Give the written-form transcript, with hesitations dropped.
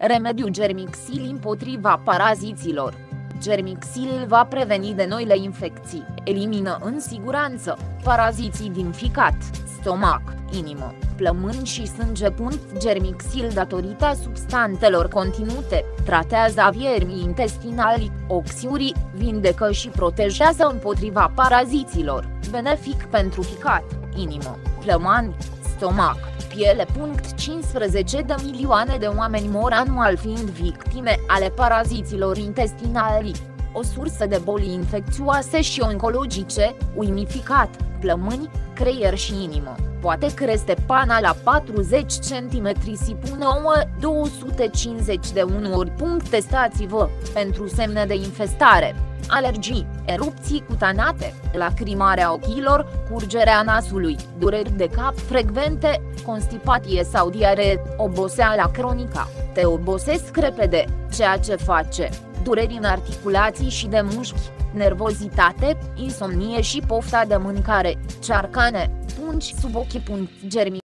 Remediu Germixil împotriva paraziților. Germixil va preveni de noile infecții, elimină în siguranță paraziții din ficat, stomac, inimă, plămâni și sânge. Germixil, datorită substanțelor conținute, tratează viermii intestinali, oxiurii, vindecă și protejează împotriva paraziților, benefic pentru ficat, inimă, plămani, stomac, piele. 15 de milioane de oameni mor anual fiind victime ale paraziților intestinali, o sursă de boli infecțioase și oncologice, uimificat, plămâni, creier și inimă. Poate crește pana la 40 cm și pune 250 de 1 ori. Testați-vă pentru semne de infestare: alergii, erupții cutanate, lacrimarea ochilor, curgerea nasului, dureri de cap frecvente, constipație sau diaree, oboseala cronică, te obosesc repede, ceea ce face dureri în articulații și de mușchi, nervozitate, insomnie și pofta de mâncare, cearcane, pungi sub ochi.